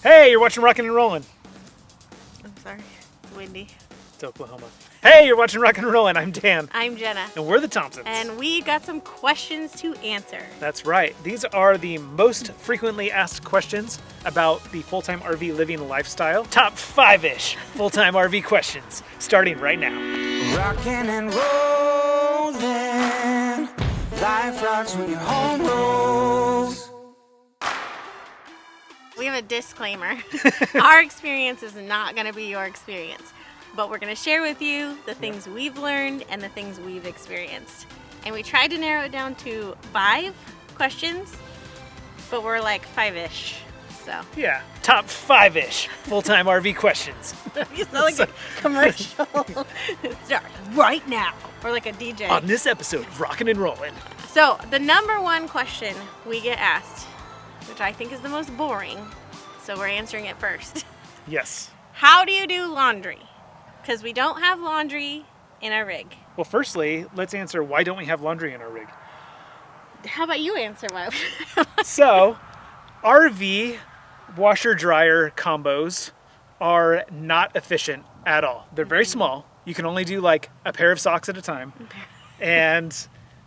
Hey, you're watching Rockin' and Rollin'. I'm sorry, it's windy. It's Oklahoma. Hey, you're watching Rockin' and Rollin'. I'm Dan. I'm Jenna. And we're the Thompsons. And we got some questions to answer. That's right. These are the most frequently asked questions about the full-time RV living lifestyle. Top 5-ish full-time RV questions, starting right now. Rockin' and rollin', life rocks when your home rolls. We have a disclaimer. Our experience is not going to be your experience, but we're going to share with you the things we've learned and the things we've experienced. And we tried to narrow it down to 5 questions, but we're like 5-ish. So Yeah, top 5-ish full-time RV questions. you sound like a commercial. Start right now, or like a DJ. On this episode of Rockin' and Rollin'. So the number one question we get asked, which I think is the most boring, so we're answering it first. Yes. How do you do laundry? Because we don't have laundry in our rig. Well, firstly, let's answer why don't we have laundry in our rig? How about you answer why? So, RV washer-dryer combos are not efficient at all. They're very small. You can only do like a pair of socks at a time. And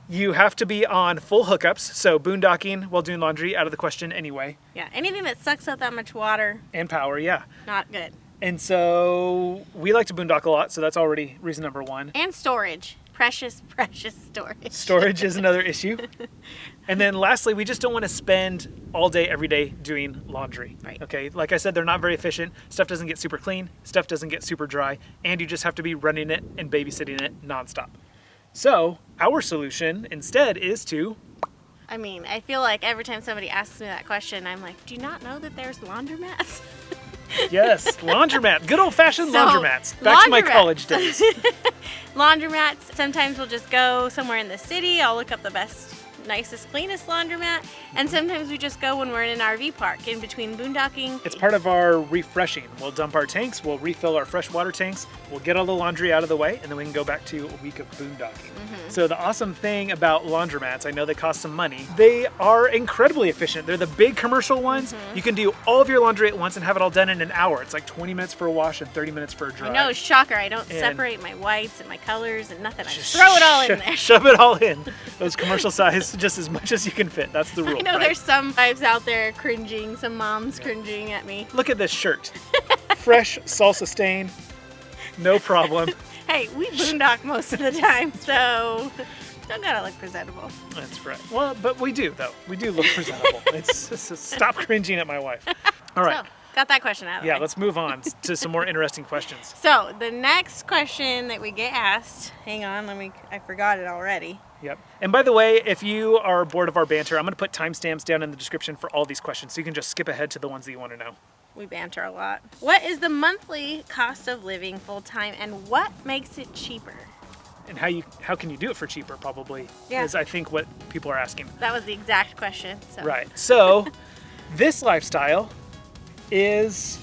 you have to be on full hookups, so boondocking while doing laundry out of the question anyway. Yeah, anything that sucks out that much water, And power, yeah. not good. And so we like to boondock a lot, so that's already reason number 1. And storage. Precious, precious storage. Storage is another issue. And then lastly, we just don't want to spend all day, every day doing laundry. Right. Okay, like I said, they're not very efficient. Stuff doesn't get super clean, stuff doesn't get super dry, and you just have to be running it and babysitting it nonstop. So our solution instead is to... I mean, I feel like every time somebody asks me that question, I'm like, do you not know that there's laundromats? Yes, laundromat. Good old-fashioned So, laundromats. Back to my laundromat. college days. Laundromats, sometimes we'll just go somewhere in the city. I'll look up the best, nicest, cleanest laundromat. And sometimes we just go when we're in an RV park in between boondocking. It's part of our refreshing. We'll dump our tanks, we'll refill our freshwater tanks, we'll get all the laundry out of the way, and then we can go back to a week of boondocking. So the awesome thing about laundromats, I know they cost some money, they are incredibly efficient. They're the big commercial ones. You can do all of your laundry at once and have it all done in an hour. It's like 20 minutes for a wash and 30 minutes for a dry. I know, shocker. I don't And- separate my whites and my colors and nothing. I just throw it all in there. Shove it all in. Those commercial size, just as much as you can fit. That's the rule. I know right? there's some wives out there cringing, some moms cringing at me. Look at this shirt. Fresh salsa stain. No problem. Hey, we boondock most of the time, so don't gotta look presentable. That's right. Well, but we do, though. We do look presentable. Stop cringing at my wife. All right. So, got that question out of the Yeah, way. let's move on to some more interesting questions. So, the next question that we get asked, hang on, I forgot it already. Yep. And by the way, if you are bored of our banter, I'm going to put timestamps down in the description for all these questions, so you can just skip ahead to the ones that you want to know. We banter a lot. What is the monthly cost of living full-time and what makes it cheaper? And how can you do it for cheaper, probably, Yeah. is I think what people are asking. That was the exact question. So. Right. So this lifestyle is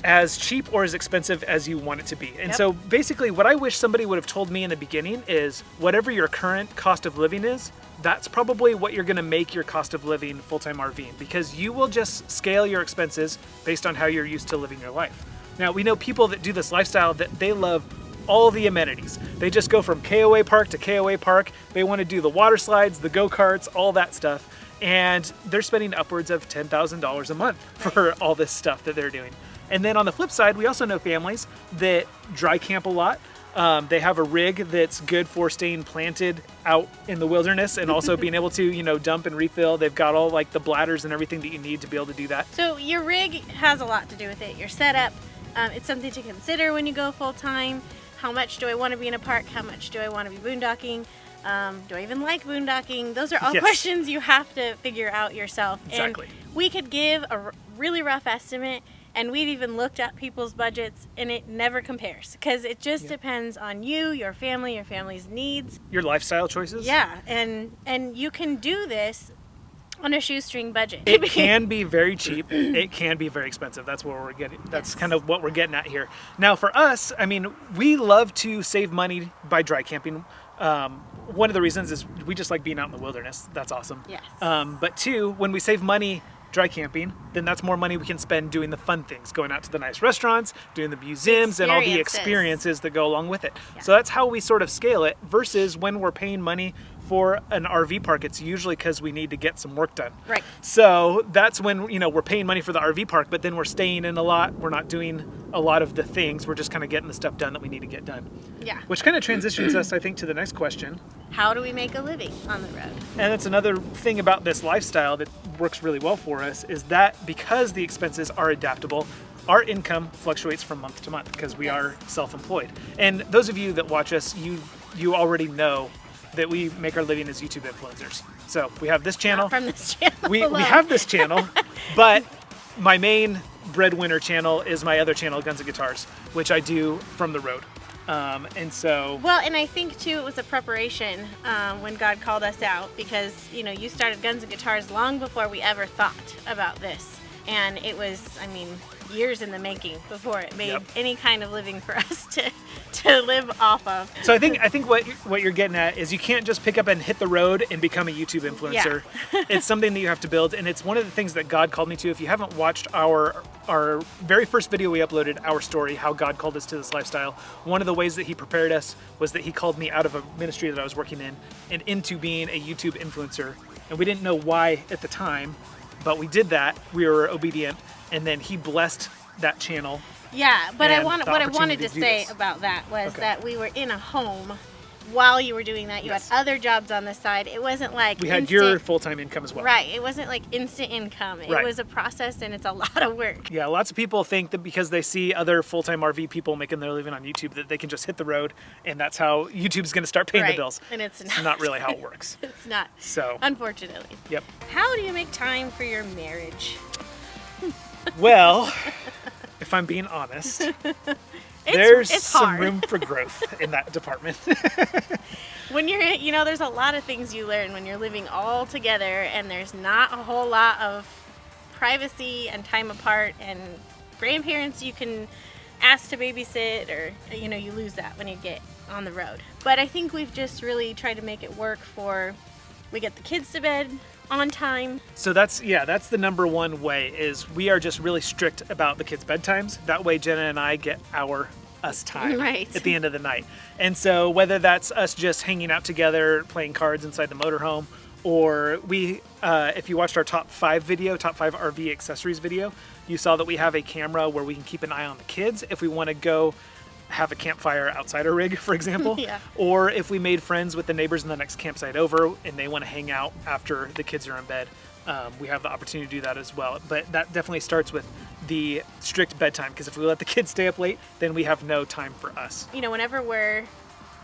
as cheap or as expensive as you want it to be. And Yep. so basically what I wish somebody would have told me in the beginning is whatever your current cost of living is, that's probably what you're going to make your cost of living full-time RVing, because you will just scale your expenses based on how you're used to living your life. Now, we know people that do this lifestyle that they love all the amenities. They just go from KOA park to KOA park. They want to do the water slides, the go-karts, all that stuff. And they're spending upwards of $10,000 a month for all this stuff that they're doing. And then on the flip side, we also know families that dry camp a lot. They have a rig that's good for staying planted out in the wilderness and also being able to, dump and refill. They've got all like the bladders and everything that you need to be able to do that. So your rig has a lot to do with it. Your setup, it's something to consider when you go full-time. How much do I want to be in a park? How much do I want to be boondocking? Do I even like boondocking? Those are all Yes. questions you have to figure out yourself. Exactly. And we could give a really rough estimate, and we've even looked at people's budgets, and it never compares because it just depends on you, your family's needs. Your lifestyle choices? Yeah, and you can do this on a shoestring budget. It can be very cheap. It can be very expensive. That's what we're getting. That's Yes. kind of what we're getting at here. Now, for us, I mean, we love to save money by dry camping. One of the reasons is we just like being out in the wilderness. That's awesome. Yes. But two, when we save money dry camping, then that's more money we can spend doing the fun things, going out to the nice restaurants, doing the museums, and all the experiences that go along with it. Yeah. So that's how we sort of scale it, versus when we're paying money for an RV park, it's usually because we need to get some work done. Right. So that's when, you know, we're paying money for the RV park, but then we're staying in a lot. We're not doing a lot of the things. We're just kind of getting the stuff done that we need to get done. Yeah. Which kind of transitions us, I think, to the next question. How do we make a living on the road? And that's another thing about this lifestyle that works really well for us, is that because the expenses are adaptable, our income fluctuates from month to month because we are self-employed. And those of you that watch us, you already know that we make our living as YouTube influencers. So we have this channel. Not from this channel. We have this channel, but my main breadwinner channel is my other channel, Guns and Guitars, which I do from the road. And so... Well, and I think too, it was a preparation when God called us out, because, you know, you started Guns and Guitars long before we ever thought about this. And it was, I mean, years in the making before it made any kind of living for us to live off of. So I think what you're getting at is you can't just pick up and hit the road and become a YouTube influencer. Yeah. It's something that you have to build, and it's one of the things that God called me to. If you haven't watched our very first video we uploaded, our story, how God called us to this lifestyle, one of the ways that he prepared us was that he called me out of a ministry that I was working in and into being a YouTube influencer. And we didn't know why at the time, but we did that. We were obedient, and then he blessed that channel. Yeah, but what I wanted to say this. about that was that we were in a home while you were doing that. You had other jobs on the side. It wasn't like we had your full-time income as well. Right. It wasn't like instant income. It was a process, and it's a lot of work. Yeah, lots of people think that because they see other full-time RV people making their living on YouTube that they can just hit the road and that's how YouTube's going to start paying the bills. And it's not really how it works. It's not. So, unfortunately. Yep. How do you make time for your marriage? Well, if I'm being honest, there's some room for growth in that department. When you're, you know, there's a lot of things you learn when you're living all together, and there's not a whole lot of privacy and time apart, and grandparents you can ask to babysit, or, you know, you lose that when you get on the road. But I think we've just really tried to make it work we get the kids to bed on time. So that's the number one way, is we are just really strict about the kids' bedtimes. That way Jenna and I get us time at the end of the night. And so whether that's us just hanging out together, playing cards inside the motorhome, or if you watched our top 5 RV accessories video, you saw that we have a camera where we can keep an eye on the kids if we want to go have a campfire outside our rig, for example. Or if we made friends with the neighbors in the next campsite over and they want to hang out after the kids are in bed, we have the opportunity to do that as well. But that definitely starts with the strict bedtime, because if we let the kids stay up late, then we have no time for us. You know, whenever we're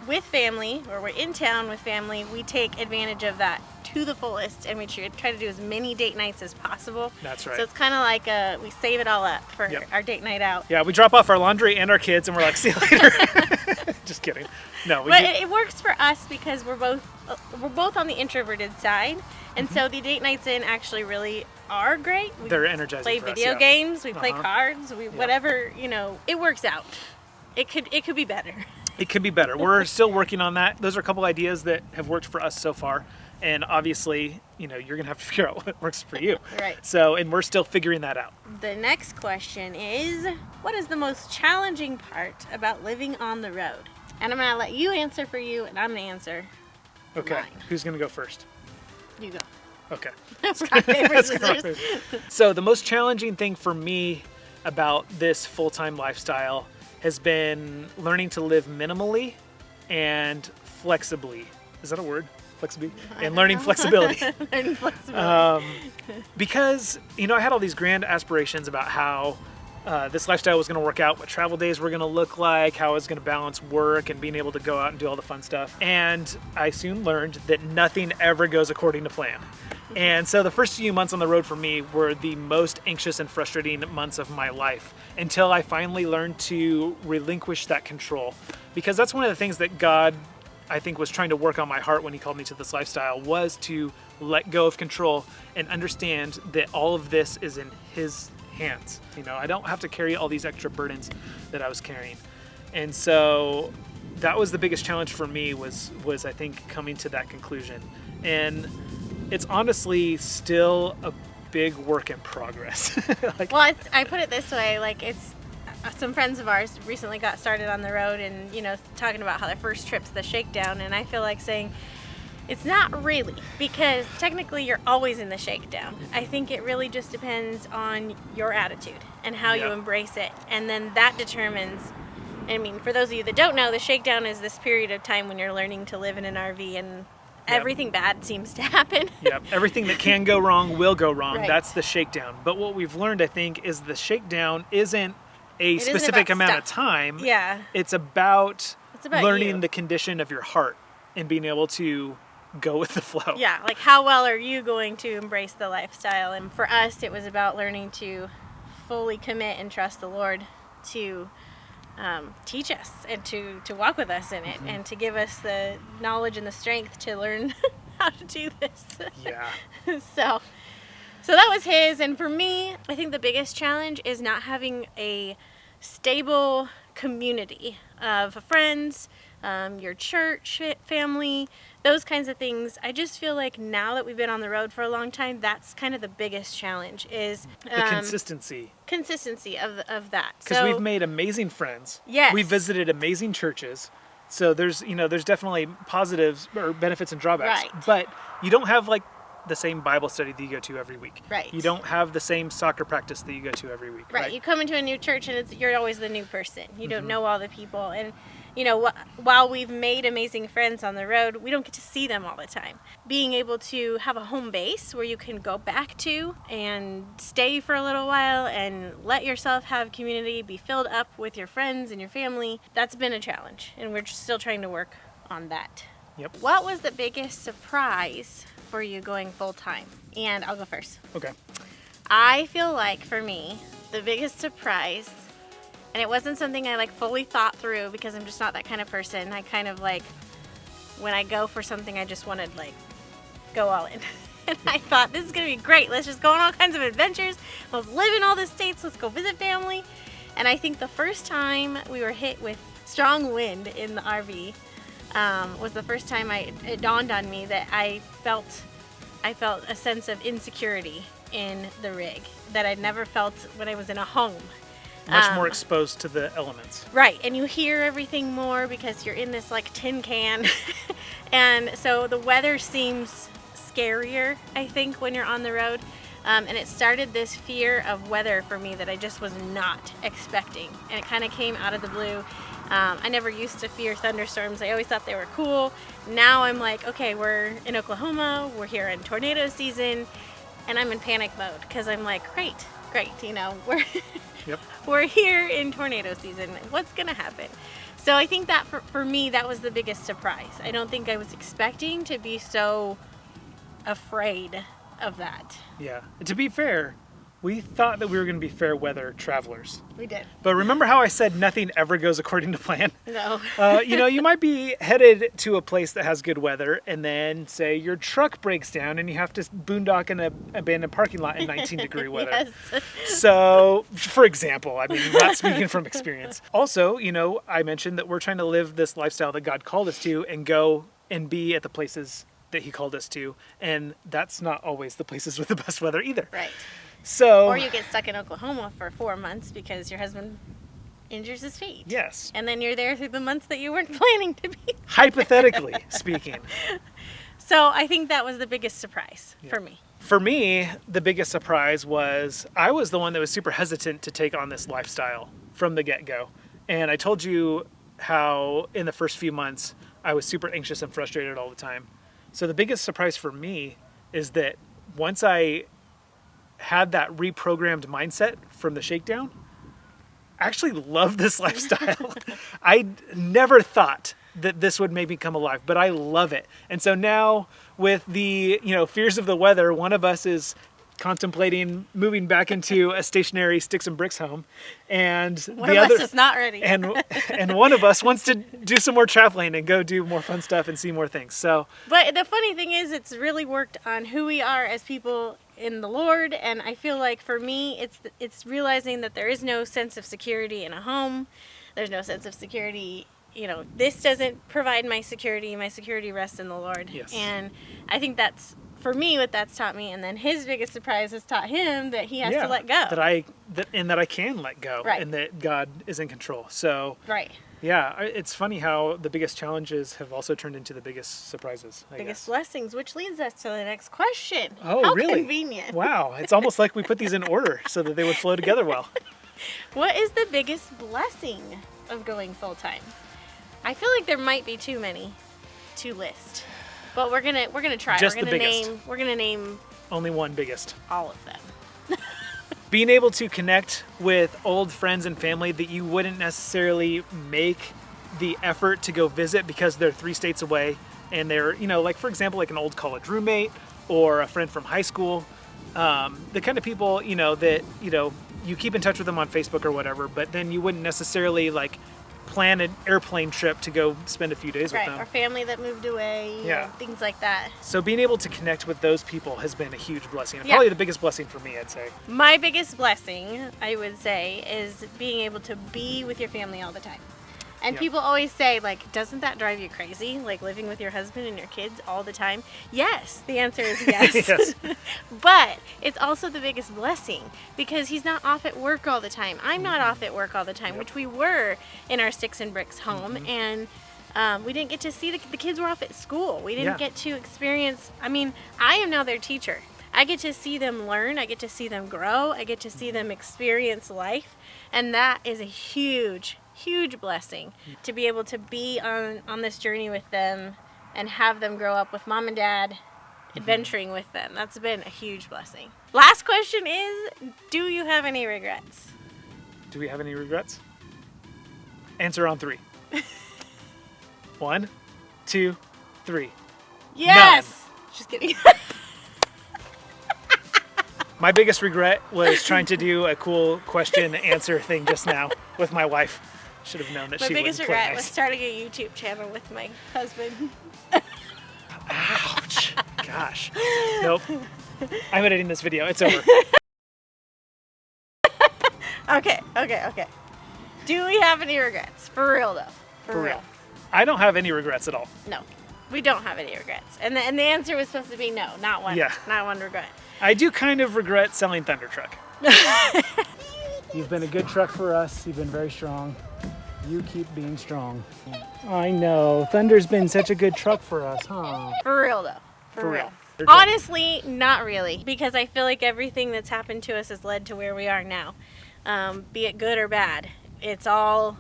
with family or we're in town with family, we take advantage of that to the fullest, and we try to do as many date nights as possible. That's right. So it's kind of like we save it all up for our date night out. Yeah, we drop off our laundry and our kids, and we're like, see you later. Just kidding. No, it works for us because we're both on the introverted side, and so the date nights in actually really are great. They're energizing. Play for us, video games, we play cards, whatever, you know, it works out. It could be better. It could be better. We're still working on that. Those are a couple ideas that have worked for us so far. And obviously, you know, you're going to have to figure out what works for you. Right. So, and we're still figuring that out. The next question is, what is the most challenging part about living on the road? And I'm going to let you answer for you, and I'm going to answer Okay. mine. Who's going to go first? You go. Okay. Rock, paper, scissors. So the most challenging thing for me about this full-time lifestyle has been learning to live minimally and flexibly. Is that a word? Flexibly? And learning flexibility. Learning flexibility. Because, you know, I had all these grand aspirations about how this lifestyle was going to work out, what travel days were going to look like, how I was going to balance work and being able to go out and do all the fun stuff. And I soon learned that nothing ever goes according to plan. And so the first few months on the road for me were the most anxious and frustrating months of my life, until I finally learned to relinquish that control. Because that's one of the things that God, I think, was trying to work on my heart when he called me to this lifestyle, was to let go of control and understand that all of this is in his hands. You know, I don't have to carry all these extra burdens that I was carrying. And so that was the biggest challenge for me, was I think coming to that conclusion. And it's honestly still big work in progress. Like, Well, I put it this way, like it's some friends of ours recently got started on the road and, talking about how their first trip's the shakedown, and I feel like saying it's not really, because technically you're always in the shakedown. I think it really just depends on your attitude and how you embrace it, and then that determines, I mean, for those of you that don't know, the shakedown is this period of time when you're learning to live in an RV and everything bad seems to happen. Yep. Everything that can go wrong will go wrong. Right. That's the shakedown. But what we've learned, I think, is the shakedown isn't a isn't specific about amount of stuff. time. Yeah. It's about learning you. the condition of your heart and being able to go with the flow. Yeah, like how well are you going to embrace the lifestyle? And for us, it was about learning to fully commit and trust the Lord to teach us and to walk with us in it, and to give us the knowledge and the strength to learn how to do this. Yeah. So that was his. And for me, I think the biggest challenge is not having a stable community of friends, your church family, those kinds of things. I just feel like now that we've been on the road for a long time, that's kind of the biggest challenge is The consistency. of that. Because we've made amazing friends. Yes. We've visited amazing churches. So there's definitely positives or benefits and drawbacks. Right. But you don't have like the same Bible study that you go to every week. Right. You don't have the same soccer practice that you go to every week. Right. You come into a new church and you're always the new person. You don't know all the people. And, while we've made amazing friends on the road, we don't get to see them all the time. Being able to have a home base where you can go back to and stay for a little while and let yourself have community, be filled up with your friends and your family, that's been a challenge. And we're still trying to work on that. Yep. What was the biggest surprise for you going full time? And I'll go first. Okay. I feel like for me, the biggest surprise, and it wasn't something I fully thought through because I'm just not that kind of person. I kind of when I go for something, I just want to go all in. And I thought, this is going to be great. Let's just go on all kinds of adventures. Let's live in all the states. Let's go visit family. And I think the first time we were hit with strong wind in the RV was the first time it dawned on me that I felt a sense of insecurity in the rig that I'd never felt when I was in a home. Much more exposed to the elements. Right, and you hear everything more because you're in this tin can. And so the weather seems scarier, I think, when you're on the road. And it started this fear of weather for me that I just was not expecting. And it kind of came out of the blue. I never used to fear thunderstorms. I always thought they were cool. Now I'm like, okay, we're in Oklahoma. We're here in tornado season. And I'm in panic mode because I'm like, great, we're here in tornado season. What's going to happen? So I think that for me, that was the biggest surprise. I don't think I was expecting to be so afraid of that. Yeah. And to be fair, we thought that we were going to be fair weather travelers. We did. But remember how I said nothing ever goes according to plan? No. You might be headed to a place that has good weather, and then say your truck breaks down and you have to boondock in an abandoned parking lot in 19-degree weather. Yes. So, for example, I mean, not speaking from experience. Also, I mentioned that we're trying to live this lifestyle that God called us to and go and be at the places that He called us to, and that's not always the places with the best weather either. Right. So, Or you get stuck in Oklahoma for 4 months because your husband injures his feet. yes, And then you're there through the months that you weren't planning to be. hypothetically speaking. So I think that was the biggest surprise for me. For me, the biggest surprise was I was the one that was super hesitant to take on this lifestyle from the get-go. And I told you how in the first few months I was super anxious and frustrated all the time. So the biggest surprise for me is that once I had that reprogrammed mindset from the shakedown, I actually love this lifestyle. I never thought that this would make me come alive, but I love it. And so now with the, fears of the weather, one of us is contemplating moving back into a stationary sticks and bricks home, and One of us is not ready. and one of us wants to do some more traveling and go do more fun stuff and see more things. So, But the funny thing is, it's really worked on who we are as people in the Lord, and I feel like for me, it's realizing that there is no sense of security in a home. There's no sense of security. This doesn't provide my security. My security rests in the Lord. Yes. And I think that's for me, what that's taught me, and then his biggest surprise has taught him that he has to let go. That I can let go, Right. and that God is in control. So Right. yeah, it's funny how the biggest challenges have also turned into the biggest surprises. I Biggest guess. blessings, which leads us to the next question. Oh, How really? convenient. Wow, it's almost like we put these in order so that they would flow together well. What is the biggest blessing of going full time? I feel like there might be too many to list, but we're gonna try. Just we're the gonna biggest. We're gonna name Only one biggest. all of them. Being able to connect with old friends and family that you wouldn't necessarily make the effort to go visit because they're 3 states away, and they're, like for example, like an old college roommate or a friend from high school, the kind of people, that, you keep in touch with them on Facebook or whatever, but then you wouldn't necessarily like plan an airplane trip to go spend a few days Right, with them. or family that moved away, Yeah. things like that. So being able to connect with those people has been a huge blessing. And Yeah. probably the biggest blessing for me, I'd say. My biggest blessing, I would say, is being able to be with your family all the time. And Yeah. people always say, like, doesn't that drive you crazy? Like living with your husband and your kids all the time? Yes, the answer is yes. Yes. But it's also the biggest blessing because he's not off at work all the time. I'm not off at work all the time, Yep. which we were in our sticks and bricks home. Mm-hmm. And we didn't get to see the kids were off at school. We didn't Yeah. get to experience, I am now their teacher. I get to see them learn. I get to see them grow. I get to see them experience life. And that is a huge, huge blessing to be able to be on this journey with them and have them grow up with mom and dad adventuring with them. That's been a huge blessing. Last question is, do you have any regrets? Do we have any regrets? Answer on 3. 1, 2, 3. Yes! Just kidding. My biggest regret was trying to do a cool question and answer thing just now with my wife. Should have known that My she biggest wouldn't play regret was nice. starting a YouTube channel with my husband. Ouch. Gosh. Nope. I'm editing this video. It's over. Okay. Do we have any regrets? For real, though. For real. I don't have any regrets at all. No. We don't have any regrets. And the answer was supposed to be no, not one. Yeah. Not one regret. I do kind of regret selling Thunder Truck. You've been a good truck for us. You've been very strong. You keep being strong. I know. Thunder's been such a good truck for us, huh? For real, though. For real. real. They're good. Honestly, not really. Because I feel like everything that's happened to us has led to where we are now. Be it good or bad. It's all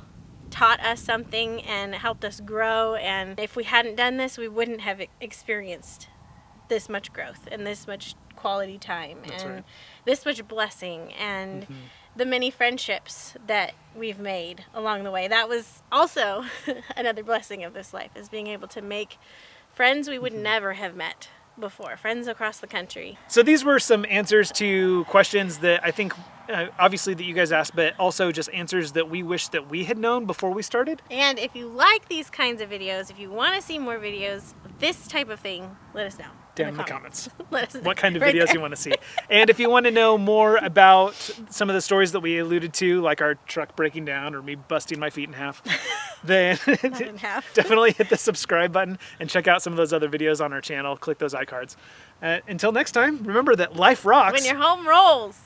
taught us something and helped us grow. And if we hadn't done this, we wouldn't have experienced this much growth and this much quality time That's and right. this much blessing and the many friendships that we've made along the way. That was also another blessing of this life, is being able to make friends we would never have met before, friends across the country. So these were some answers to questions that I think, obviously, that you guys asked, but also just answers that we wish that we had known before we started. And if you like these kinds of videos, if you want to see more videos of this type of thing, let us know. Down in the comments. Let us know. What kind of Right videos there. you want to see. And if you want to know more about some of the stories that we alluded to, like our truck breaking down or me busting my feet in half, then in half. definitely hit the subscribe button and check out some of those other videos on our channel. Click those iCards. Until next time, remember that life rocks. When your home rolls.